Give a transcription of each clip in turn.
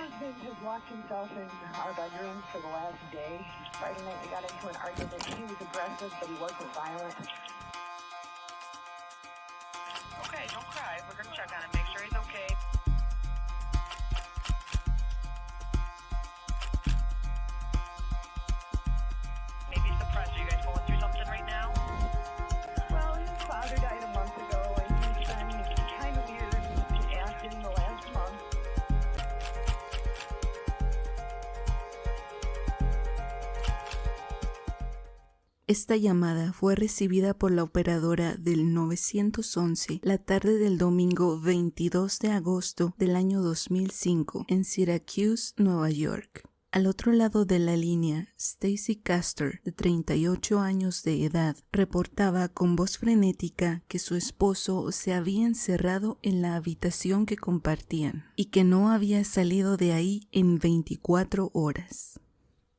husband has locked himself in our bedroom for the last day. Friday night we got into an argument. He was aggressive, but he wasn't violent. Okay, don't cry. We're going to check on him, make sure he's okay. Maybe suppressed. Are you guys going through something right now? Well, his father died a month ago, and he's been kind of weird acting the last month. Esta llamada fue recibida por la operadora del 911 la tarde del domingo 22 de agosto del año 2005 en Syracuse, Nueva York. Al otro lado de la línea, Stacy Castor, de 38 años de edad, reportaba con voz frenética que su esposo se había encerrado en la habitación que compartían y que no había salido de ahí en 24 horas.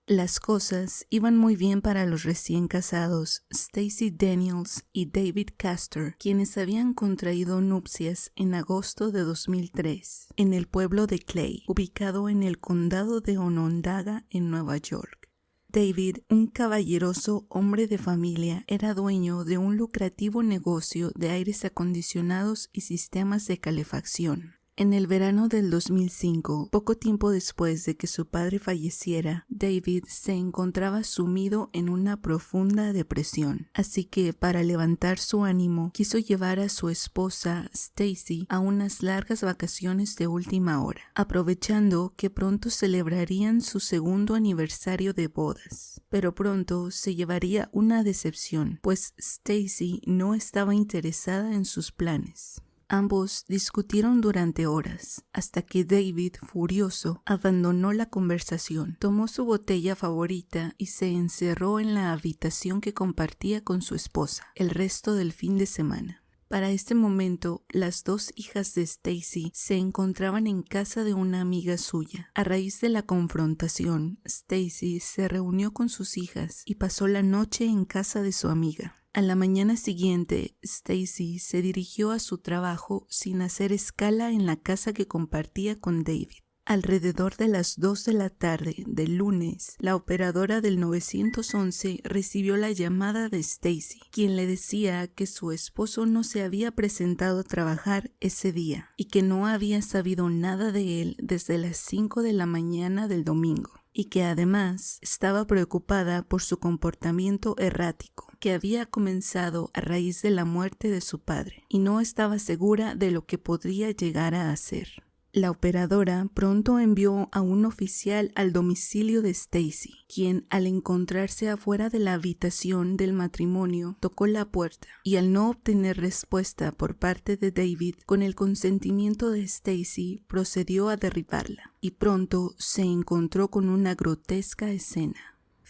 Las cosas iban muy bien para los recién casados Stacy Daniels y David Castor, quienes habían contraído nupcias en agosto de 2003 en el pueblo de Clay, ubicado en el condado de Onondaga, en Nueva York. David, un caballeroso hombre de familia, era dueño de un lucrativo negocio de aires acondicionados y sistemas de calefacción. En el verano del 2005, poco tiempo después de que su padre falleciera, David se encontraba sumido en una profunda depresión. Así que, para levantar su ánimo, quiso llevar a su esposa, Stacy, a unas largas vacaciones de última hora, aprovechando que pronto celebrarían su segundo aniversario de bodas. Pero pronto se llevaría una decepción, pues Stacy no estaba interesada en sus planes. Ambos discutieron durante horas, hasta que David, furioso, abandonó la conversación, tomó su botella favorita y se encerró en la habitación que compartía con su esposa el resto del fin de semana. Para este momento, las dos hijas de Stacy se encontraban en casa de una amiga suya. A raíz de la confrontación, Stacy se reunió con sus hijas y pasó la noche en casa de su amiga. A la mañana siguiente, Stacy se dirigió a su trabajo sin hacer escala en la casa que compartía con David. Alrededor de las 2 de la tarde del lunes, la operadora del 911 recibió la llamada de Stacy, quien le decía que su esposo no se había presentado a trabajar ese día y que no había sabido nada de él desde las 5 de la mañana del domingo, y que además estaba preocupada por su comportamiento errático, que había comenzado a raíz de la muerte de su padre, y no estaba segura de lo que podría llegar a hacer. La operadora pronto envió a un oficial al domicilio de Stacy, quien, al encontrarse afuera de la habitación del matrimonio, tocó la puerta y, al no obtener respuesta por parte de David, con el consentimiento de Stacy, procedió a derribarla y pronto se encontró con una grotesca escena.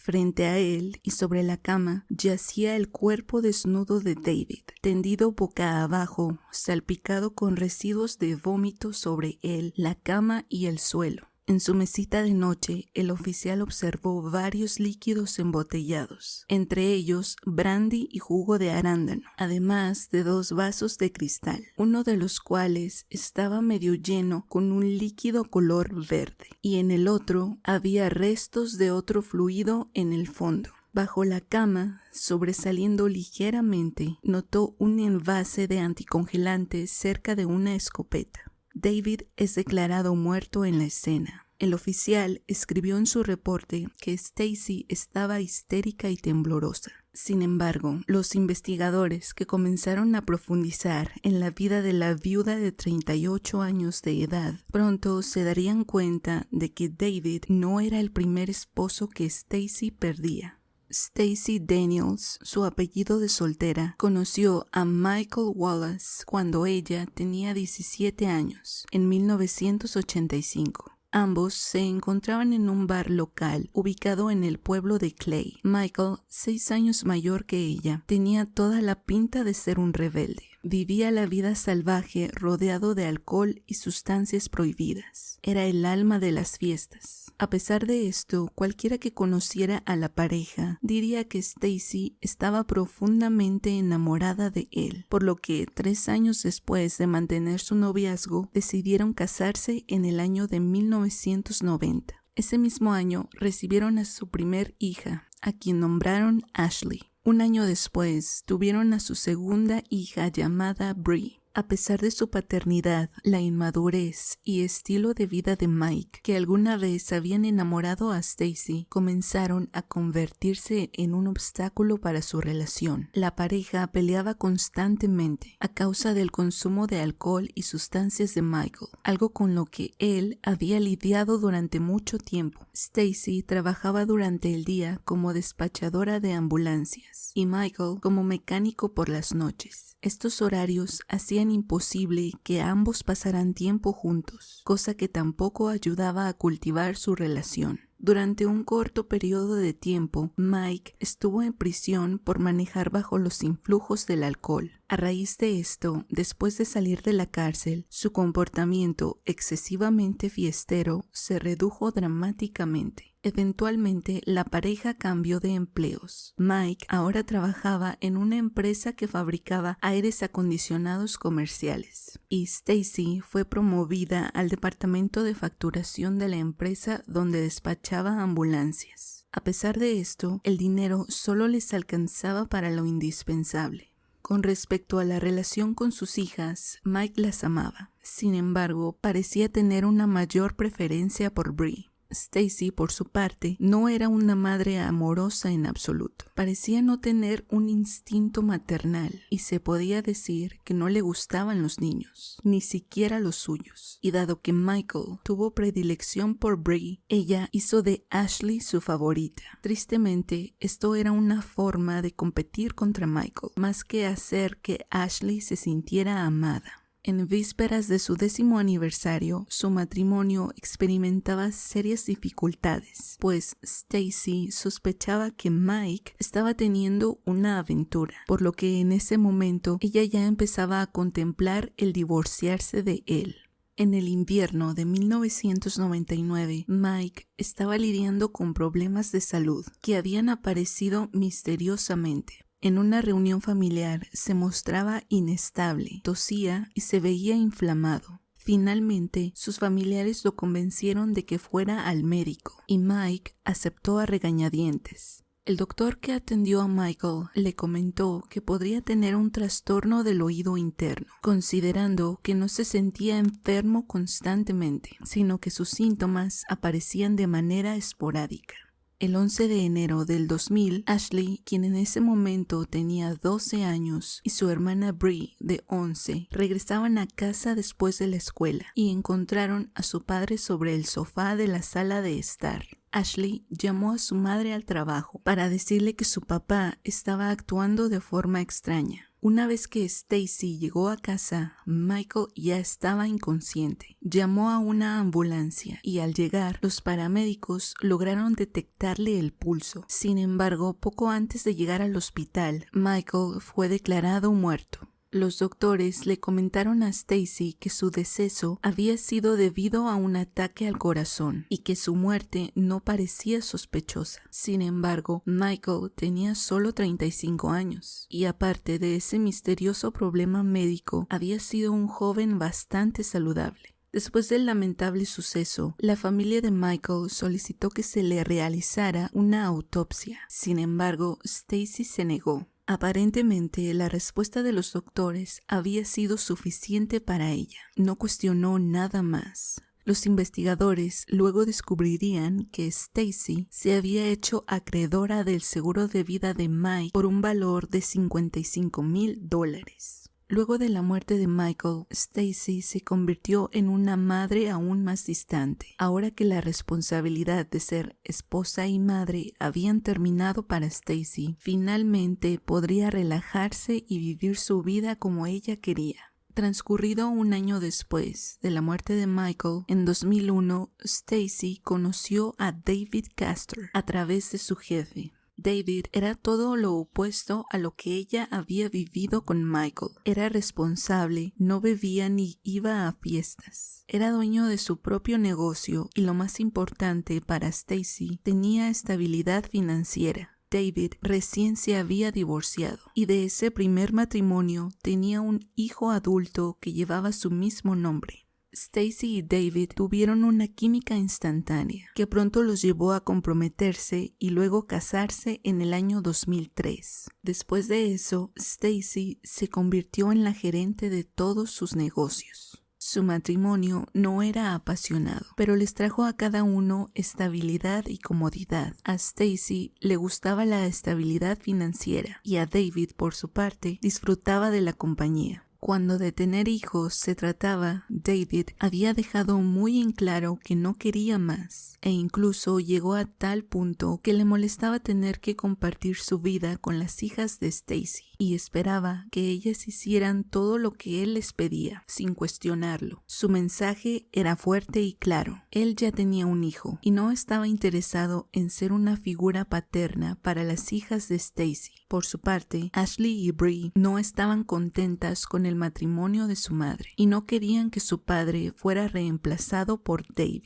Frente a él y sobre la cama yacía el cuerpo desnudo de David, tendido boca abajo, salpicado con residuos de vómito sobre él, la cama y el suelo. En su mesita de noche, el oficial observó varios líquidos embotellados, entre ellos brandy y jugo de arándano, además de 2 vasos de cristal, uno de los cuales estaba medio lleno con un líquido color verde, y en el otro había restos de otro fluido en el fondo. Bajo la cama, sobresaliendo ligeramente, notó un envase de anticongelante cerca de una escopeta. David es declarado muerto en la escena. El oficial escribió en su reporte que Stacy estaba histérica y temblorosa. Sin embargo, los investigadores que comenzaron a profundizar en la vida de la viuda de 38 años de edad pronto se darían cuenta de que David no era el primer esposo que Stacy perdía. Stacy Daniels, su apellido de soltera, conoció a Michael Wallace cuando ella tenía 17 años, en 1985. Ambos se encontraban en un bar local ubicado en el pueblo de Clay. Michael, 6 años mayor que ella, tenía toda la pinta de ser un rebelde. Vivía la vida salvaje rodeado de alcohol y sustancias prohibidas. Era el alma de las fiestas. A pesar de esto, cualquiera que conociera a la pareja diría que Stacy estaba profundamente enamorada de él, por lo que 3 años después de mantener su noviazgo, decidieron casarse en el año de 1990. Ese mismo año recibieron a su primer hija, a quien nombraron Ashley. Un año después, tuvieron a su segunda hija llamada Bree. A pesar de su paternidad, la inmadurez y estilo de vida de Mike, que alguna vez habían enamorado a Stacy, comenzaron a convertirse en un obstáculo para su relación. La pareja peleaba constantemente a causa del consumo de alcohol y sustancias de Michael, algo con lo que él había lidiado durante mucho tiempo. Stacy trabajaba durante el día como despachadora de ambulancias y Michael como mecánico por las noches. Estos horarios hacían imposible que ambos pasaran tiempo juntos, cosa que tampoco ayudaba a cultivar su relación. Durante un corto periodo de tiempo, Mike estuvo en prisión por manejar bajo los influjos del alcohol. A raíz de esto, después de salir de la cárcel, su comportamiento excesivamente fiestero se redujo dramáticamente. Eventualmente, la pareja cambió de empleos. Mike ahora trabajaba en una empresa que fabricaba aires acondicionados comerciales, y Stacy fue promovida al departamento de facturación de la empresa donde despachaba ambulancias. A pesar de esto, el dinero solo les alcanzaba para lo indispensable. Con respecto a la relación con sus hijas, Mike las amaba. Sin embargo, parecía tener una mayor preferencia por Bree. Stacy, por su parte, no era una madre amorosa en absoluto. Parecía no tener un instinto maternal y se podía decir que no le gustaban los niños, ni siquiera los suyos. Y dado que Michael tuvo predilección por Bree, ella hizo de Ashley su favorita. Tristemente, esto era una forma de competir contra Michael, más que hacer que Ashley se sintiera amada. En vísperas de su 10º aniversario, su matrimonio experimentaba serias dificultades, pues Stacy sospechaba que Mike estaba teniendo una aventura, por lo que en ese momento ella ya empezaba a contemplar el divorciarse de él. En el invierno de 1999, Mike estaba lidiando con problemas de salud que habían aparecido misteriosamente. En una reunión familiar se mostraba inestable, tosía y se veía inflamado. Finalmente, sus familiares lo convencieron de que fuera al médico y Mike aceptó a regañadientes. El doctor que atendió a Michael le comentó que podría tener un trastorno del oído interno, considerando que no se sentía enfermo constantemente, sino que sus síntomas aparecían de manera esporádica. El 11 de enero del 2000, Ashley, quien en ese momento tenía 12 años, y su hermana Bree, de 11, regresaban a casa después de la escuela y encontraron a su padre sobre el sofá de la sala de estar. Ashley llamó a su madre al trabajo para decirle que su papá estaba actuando de forma extraña. Una vez que Stacy llegó a casa, Michael ya estaba inconsciente. Llamó a una ambulancia y al llegar, los paramédicos lograron detectarle el pulso. Sin embargo, poco antes de llegar al hospital, Michael fue declarado muerto. Los doctores le comentaron a Stacy que su deceso había sido debido a un ataque al corazón y que su muerte no parecía sospechosa. Sin embargo, Michael tenía solo 35 años y aparte de ese misterioso problema médico, había sido un joven bastante saludable. Después del lamentable suceso, la familia de Michael solicitó que se le realizara una autopsia. Sin embargo, Stacy se negó. Aparentemente, la respuesta de los doctores había sido suficiente para ella. No cuestionó nada más. Los investigadores luego descubrirían que Stacy se había hecho acreedora del seguro de vida de Mike por un valor de $55,000. Luego de la muerte de Michael, Stacy se convirtió en una madre aún más distante. Ahora que la responsabilidad de ser esposa y madre habían terminado para Stacy, finalmente podría relajarse y vivir su vida como ella quería. Transcurrido un año después de la muerte de Michael, en 2001, Stacy conoció a David Castor a través de su jefe. David era todo lo opuesto a lo que ella había vivido con Michael. Era responsable, no bebía ni iba a fiestas. Era dueño de su propio negocio y lo más importante para Stacy, tenía estabilidad financiera. David recién se había divorciado y de ese primer matrimonio tenía un hijo adulto que llevaba su mismo nombre. Stacy y David tuvieron una química instantánea que pronto los llevó a comprometerse y luego casarse en el año 2003. Después de eso, Stacy se convirtió en la gerente de todos sus negocios. Su matrimonio no era apasionado, pero les trajo a cada uno estabilidad y comodidad. A Stacy le gustaba la estabilidad financiera y a David, por su parte, disfrutaba de la compañía. Cuando de tener hijos se trataba, David había dejado muy en claro que no quería más, e incluso llegó a tal punto que le molestaba tener que compartir su vida con las hijas de Stacy, y esperaba que ellas hicieran todo lo que él les pedía, sin cuestionarlo. Su mensaje era fuerte y claro. Él ya tenía un hijo, y no estaba interesado en ser una figura paterna para las hijas de Stacy. Por su parte, Ashley y Bree no estaban contentas con el matrimonio de su madre y no querían que su padre fuera reemplazado por David.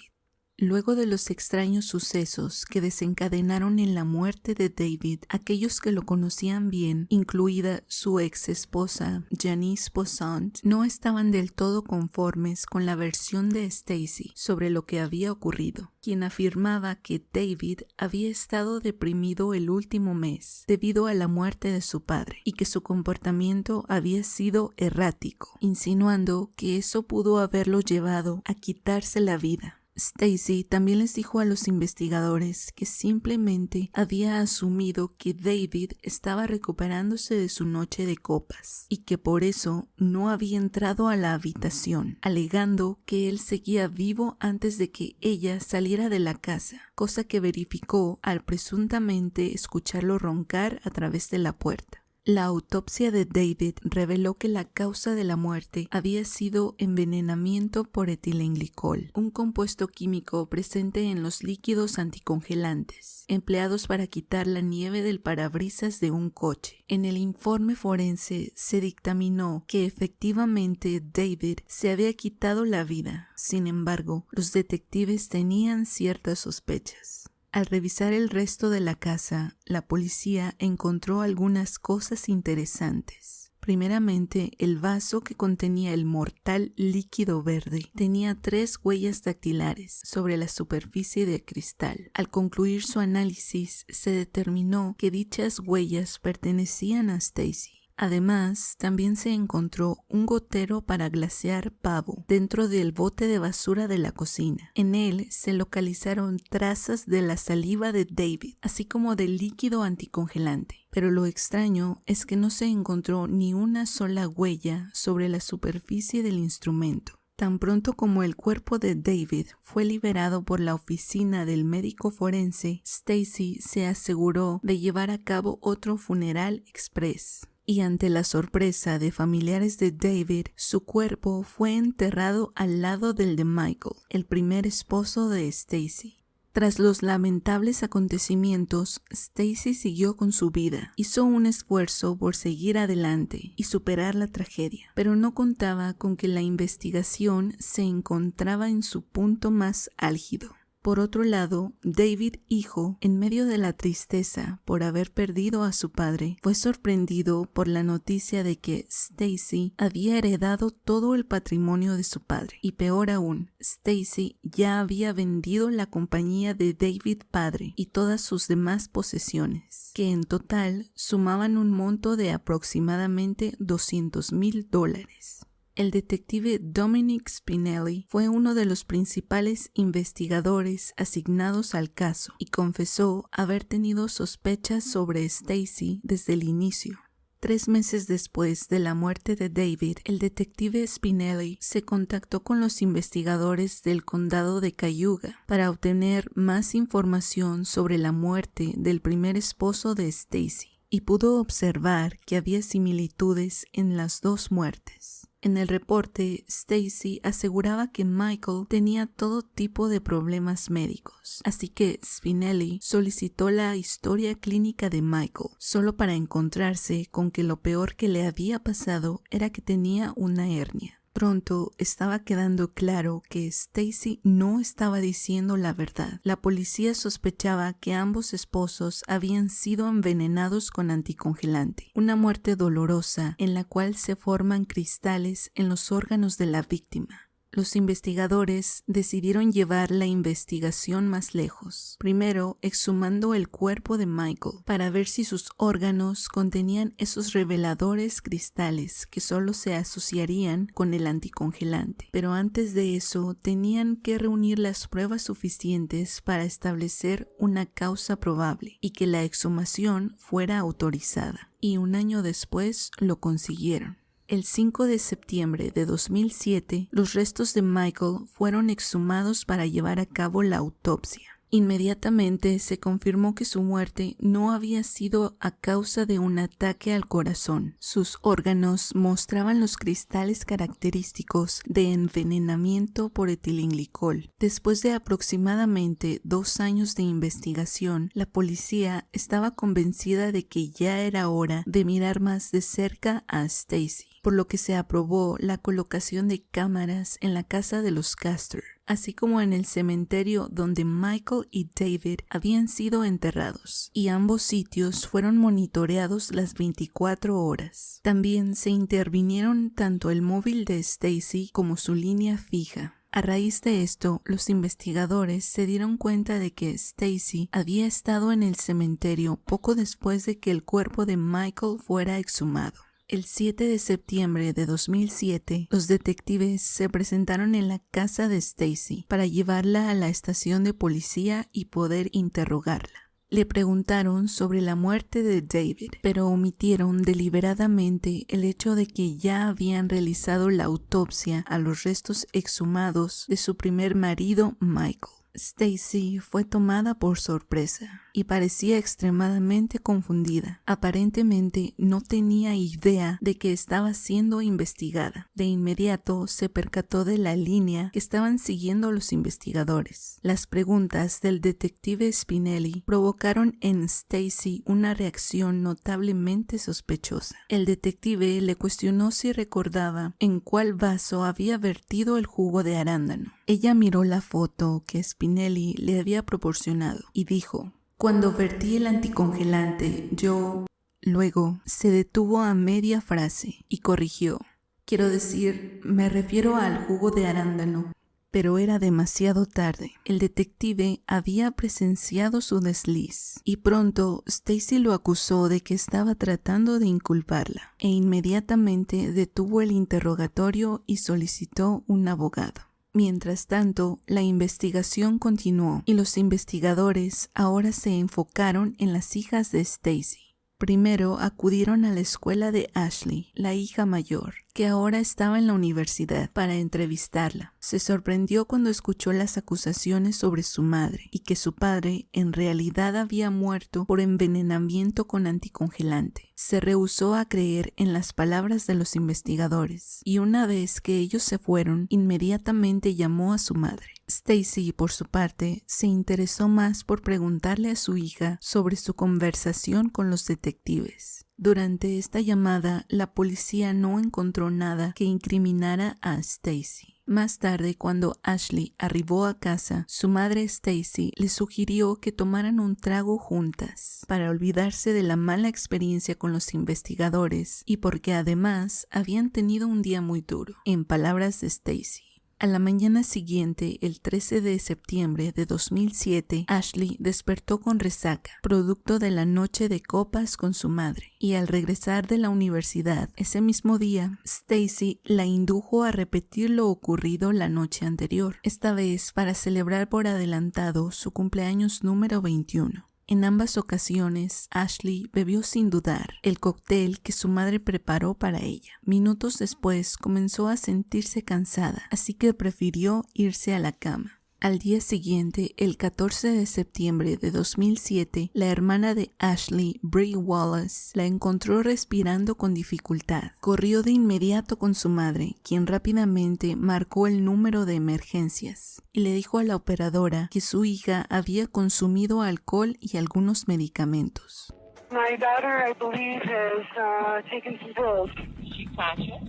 Luego de los extraños sucesos que desencadenaron en la muerte de David, aquellos que lo conocían bien, incluida su ex esposa Janice Posant, no estaban del todo conformes con la versión de Stacy sobre lo que había ocurrido, quien afirmaba que David había estado deprimido el último mes debido a la muerte de su padre y que su comportamiento había sido errático, insinuando que eso pudo haberlo llevado a quitarse la vida. Stacy también les dijo a los investigadores que simplemente había asumido que David estaba recuperándose de su noche de copas y que por eso no había entrado a la habitación, alegando que él seguía vivo antes de que ella saliera de la casa, cosa que verificó al presuntamente escucharlo roncar a través de la puerta. La autopsia de David reveló que la causa de la muerte había sido envenenamiento por etilenglicol, un compuesto químico presente en los líquidos anticongelantes, empleados para quitar la nieve del parabrisas de un coche. En el informe forense se dictaminó que efectivamente David se había quitado la vida. Sin embargo, los detectives tenían ciertas sospechas. Al revisar el resto de la casa, la policía encontró algunas cosas interesantes. Primeramente, el vaso que contenía el mortal líquido verde tenía 3 huellas dactilares sobre la superficie de cristal. Al concluir su análisis, se determinó que dichas huellas pertenecían a Stacy. Además, también se encontró un gotero para glasear pavo dentro del bote de basura de la cocina. En él se localizaron trazas de la saliva de David, así como del líquido anticongelante. Pero lo extraño es que no se encontró ni una sola huella sobre la superficie del instrumento. Tan pronto como el cuerpo de David fue liberado por la oficina del médico forense, Stacy se aseguró de llevar a cabo otro funeral express. Y ante la sorpresa de familiares de David, su cuerpo fue enterrado al lado del de Michael, el primer esposo de Stacy. Tras los lamentables acontecimientos, Stacy siguió con su vida. Hizo un esfuerzo por seguir adelante y superar la tragedia, pero no contaba con que la investigación se encontraba en su punto más álgido. Por otro lado, David, hijo, en medio de la tristeza por haber perdido a su padre, fue sorprendido por la noticia de que Stacy había heredado todo el patrimonio de su padre. Y peor aún, Stacy ya había vendido la compañía de David padre y todas sus demás posesiones, que en total sumaban un monto de aproximadamente $200,000. El detective Dominic Spinelli fue uno de los principales investigadores asignados al caso y confesó haber tenido sospechas sobre Stacy desde el inicio. 3 meses después de la muerte de David, el detective Spinelli se contactó con los investigadores del condado de Cayuga para obtener más información sobre la muerte del primer esposo de Stacy y pudo observar que había similitudes en las 2 muertes. En el reporte, Stacy aseguraba que Michael tenía todo tipo de problemas médicos, así que Spinelli solicitó la historia clínica de Michael, solo para encontrarse con que lo peor que le había pasado era que tenía una hernia. Pronto estaba quedando claro que Stacy no estaba diciendo la verdad. La policía sospechaba que ambos esposos habían sido envenenados con anticongelante, una muerte dolorosa en la cual se forman cristales en los órganos de la víctima. Los investigadores decidieron llevar la investigación más lejos, primero exhumando el cuerpo de Michael para ver si sus órganos contenían esos reveladores cristales que solo se asociarían con el anticongelante. Pero antes de eso tenían que reunir las pruebas suficientes para establecer una causa probable y que la exhumación fuera autorizada. Y un año después lo consiguieron. El 5 de septiembre de 2007, los restos de Michael fueron exhumados para llevar a cabo la autopsia. Inmediatamente se confirmó que su muerte no había sido a causa de un ataque al corazón. Sus órganos mostraban los cristales característicos de envenenamiento por etilenglicol. Después de aproximadamente 2 años de investigación, la policía estaba convencida de que ya era hora de mirar más de cerca a Stacy, por lo que se aprobó la colocación de cámaras en la casa de los Castor, así como en el cementerio donde Michael y David habían sido enterrados, y ambos sitios fueron monitoreados las 24 horas. También se intervinieron tanto el móvil de Stacy como su línea fija. A raíz de esto, los investigadores se dieron cuenta de que Stacy había estado en el cementerio poco después de que el cuerpo de Michael fuera exhumado. El 7 de septiembre de 2007, los detectives se presentaron en la casa de Stacy para llevarla a la estación de policía y poder interrogarla. Le preguntaron sobre la muerte de David, pero omitieron deliberadamente el hecho de que ya habían realizado la autopsia a los restos exhumados de su primer marido, Michael. Stacy fue tomada por sorpresa y parecía extremadamente confundida. Aparentemente no tenía idea de que estaba siendo investigada. De inmediato se percató de la línea que estaban siguiendo los investigadores. Las preguntas del detective Spinelli provocaron en Stacy una reacción notablemente sospechosa. El detective le cuestionó si recordaba en cuál vaso había vertido el jugo de arándano. Ella miró la foto que Spinelli le había proporcionado y dijo: "Cuando vertí el anticongelante, yo..." Luego se detuvo a media frase y corrigió: "Quiero decir, me refiero al jugo de arándano." Pero era demasiado tarde. El detective había presenciado su desliz y pronto Stacy lo acusó de que estaba tratando de inculparla e inmediatamente detuvo el interrogatorio y solicitó un abogado. Mientras tanto, la investigación continuó y los investigadores ahora se enfocaron en las hijas de Stacy. Primero acudieron a la escuela de Ashley, la hija mayor, que ahora estaba en la universidad, para entrevistarla. Se sorprendió cuando escuchó las acusaciones sobre su madre y que su padre en realidad había muerto por envenenamiento con anticongelante. Se rehusó a creer en las palabras de los investigadores y una vez que ellos se fueron, inmediatamente llamó a su madre. Stacy, por su parte, se interesó más por preguntarle a su hija sobre su conversación con los detectives. Durante esta llamada, la policía no encontró nada que incriminara a Stacy. Más tarde, cuando Ashley arribó a casa, su madre Stacy le sugirió que tomaran un trago juntas para olvidarse de la mala experiencia con los investigadores y porque además habían tenido un día muy duro, en palabras de Stacy. A la mañana siguiente, el 13 de septiembre de 2007, Ashley despertó con resaca, producto de la noche de copas con su madre, y al regresar de la universidad ese mismo día, Stacy la indujo a repetir lo ocurrido la noche anterior, esta vez para celebrar por adelantado su cumpleaños número 21. En ambas ocasiones, Ashley bebió sin dudar el cóctel que su madre preparó para ella. Minutos después comenzó a sentirse cansada, así que prefirió irse a la cama. Al día siguiente, el 14 de septiembre de 2007, la hermana de Ashley, Bree Wallace, la encontró respirando con dificultad. Corrió de inmediato con su madre, quien rápidamente marcó el número de emergencias y le dijo a la operadora que su hija había consumido alcohol y algunos medicamentos. My daughter, I believe, has taken some pills. Is she conscious?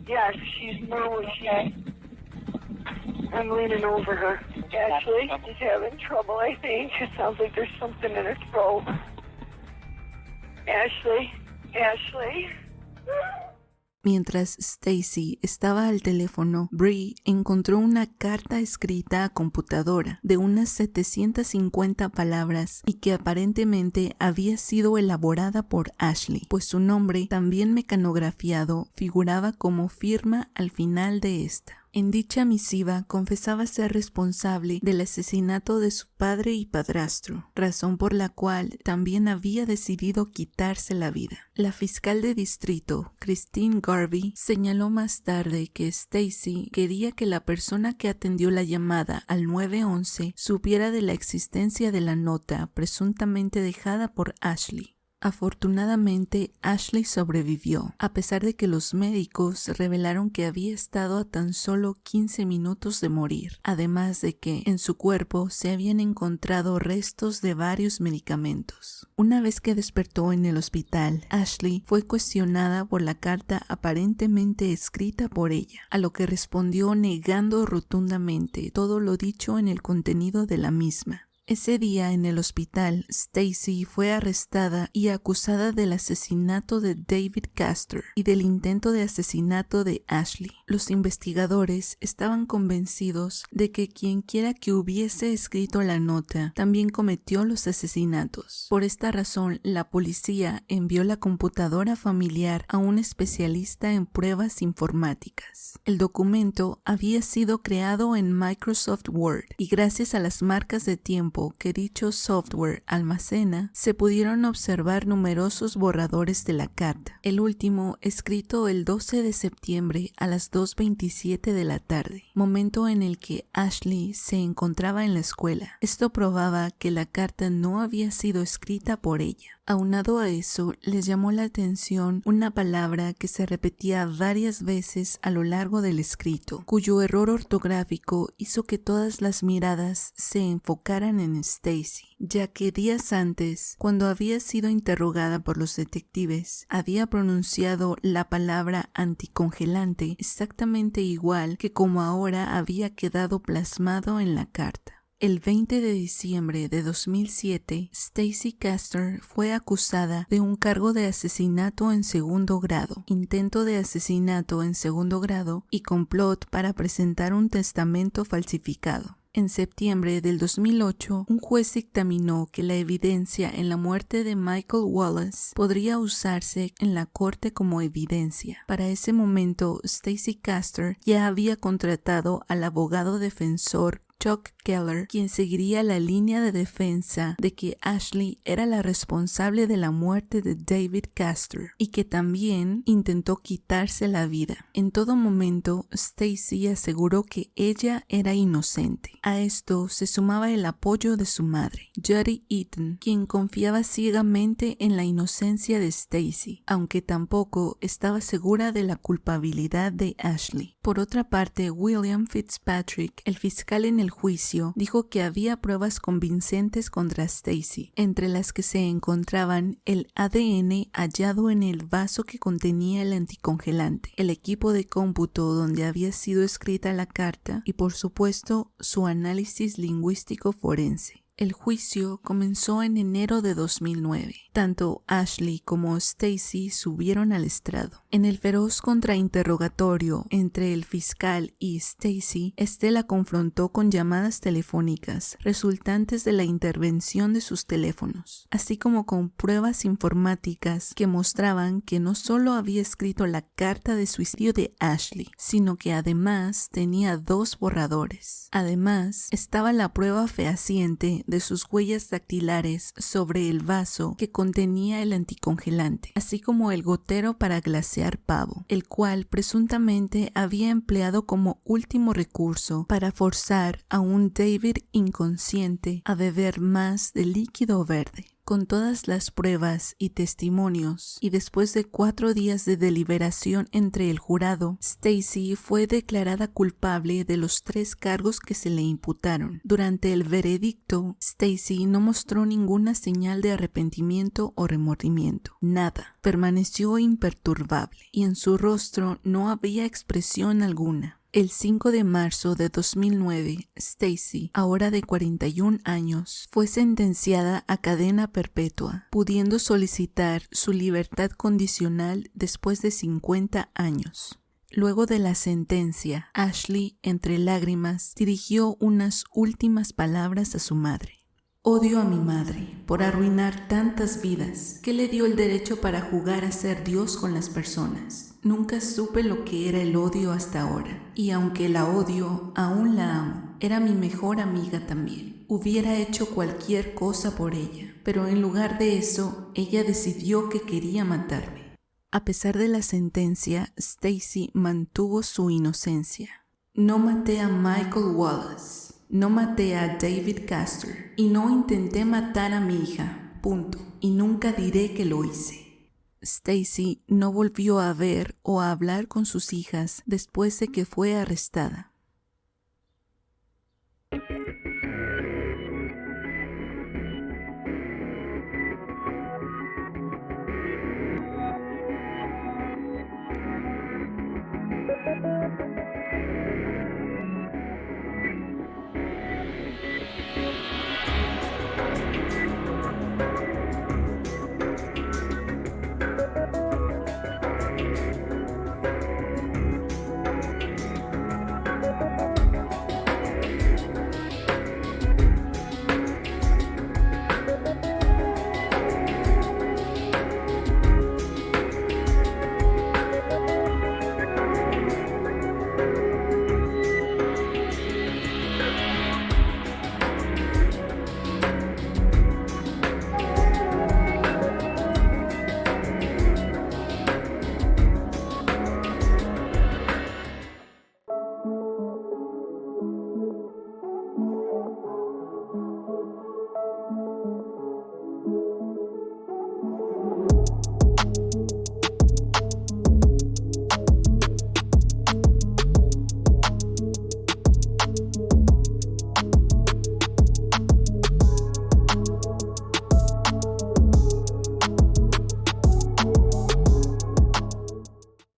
Yes, she's normally I'm leaning over her. Ashley is having trouble, I think. It sounds like there's something in her throat. Ashley. Mientras Stacy estaba al teléfono, Bree encontró una carta escrita a computadora de unas 750 palabras y que aparentemente había sido elaborada por Ashley, pues su nombre, también mecanografiado, figuraba como firma al final de esta. En dicha misiva confesaba ser responsable del asesinato de su padre y padrastro, razón por la cual también había decidido quitarse la vida. La fiscal de distrito, Christine Garvey, señaló más tarde que Stacy quería que la persona que atendió la llamada al 911 supiera de la existencia de la nota presuntamente dejada por Ashley. Afortunadamente, Ashley sobrevivió, a pesar de que los médicos revelaron que había estado a tan solo 15 minutos de morir, además de que en su cuerpo se habían encontrado restos de varios medicamentos. Una vez que despertó en el hospital, Ashley fue cuestionada por la carta aparentemente escrita por ella, a lo que respondió negando rotundamente todo lo dicho en el contenido de la misma. Ese día en el hospital, Stacy fue arrestada y acusada del asesinato de David Castor y del intento de asesinato de Ashley. Los investigadores estaban convencidos de que quienquiera que hubiese escrito la nota también cometió los asesinatos. Por esta razón, la policía envió la computadora familiar a un especialista en pruebas informáticas. El documento había sido creado en Microsoft Word y gracias a las marcas de tiempo que dicho software almacena, se pudieron observar numerosos borradores de la carta. El último, escrito el 12 de septiembre a las 2:27 de la tarde, momento en el que Ashley se encontraba en la escuela. Esto probaba que la carta no había sido escrita por ella. Aunado a eso, les llamó la atención una palabra que se repetía varias veces a lo largo del escrito, cuyo error ortográfico hizo que todas las miradas se enfocaran en Stacy, ya que días antes, cuando había sido interrogada por los detectives, había pronunciado la palabra anticongelante exactamente igual que como ahora había quedado plasmado en la carta. El 20 de diciembre de 2007, Stacy Castor fue acusada de un cargo de asesinato en segundo grado, intento de asesinato en segundo grado y complot para presentar un testamento falsificado. En septiembre del 2008, un juez dictaminó que la evidencia en la muerte de Michael Wallace podría usarse en la corte como evidencia. Para ese momento, Stacy Castor ya había contratado al abogado defensor Chuck Keller, quien seguiría la línea de defensa de que Ashley era la responsable de la muerte de David Castor y que también intentó quitarse la vida. En todo momento, Stacy aseguró que ella era inocente. A esto se sumaba el apoyo de su madre, Jody Eaton, quien confiaba ciegamente en la inocencia de Stacy, aunque tampoco estaba segura de la culpabilidad de Ashley. Por otra parte, William Fitzpatrick, el fiscal en el juicio, dijo que había pruebas convincentes contra Stacy, entre las que se encontraban el ADN hallado en el vaso que contenía el anticongelante, el equipo de cómputo donde había sido escrita la carta y, por supuesto, su análisis lingüístico forense. El juicio comenzó en enero de 2009. Tanto Ashley como Stacy subieron al estrado. En el feroz contrainterrogatorio entre el fiscal y Stacy, este la confrontó con llamadas telefónicas resultantes de la intervención de sus teléfonos, así como con pruebas informáticas que mostraban que no solo había escrito la carta de suicidio de Ashley, sino que además tenía 2 borradores. Además, estaba la prueba fehaciente de sus huellas dactilares sobre el vaso que contenía el anticongelante, así como el gotero para glasear pavo, el cual presuntamente había empleado como último recurso para forzar a un David inconsciente a beber más de líquido verde. Con todas las pruebas y testimonios, y después de 4 días de deliberación entre el jurado, Stacy fue declarada culpable de los 3 cargos que se le imputaron. Durante el veredicto, Stacy no mostró ninguna señal de arrepentimiento o remordimiento. Nada. Permaneció imperturbable, y en su rostro no había expresión alguna. El 5 de marzo de 2009, Stacy, ahora de 41 años, fue sentenciada a cadena perpetua, pudiendo solicitar su libertad condicional después de 50 años. Luego de la sentencia, Ashley, entre lágrimas, dirigió unas últimas palabras a su madre. Odio a mi madre por arruinar tantas vidas. ¿Qué le dio el derecho para jugar a ser Dios con las personas? Nunca supe lo que era el odio hasta ahora, y aunque la odio, aún la amo. Era mi mejor amiga también. Hubiera hecho cualquier cosa por ella, pero en lugar de eso, ella decidió que quería matarme. A pesar de la sentencia, Stacy mantuvo su inocencia. No maté a Michael Wallace. No maté a David Castor y no intenté matar a mi hija, punto. Y nunca diré que lo hice. Stacy no volvió a ver o a hablar con sus hijas después de que fue arrestada.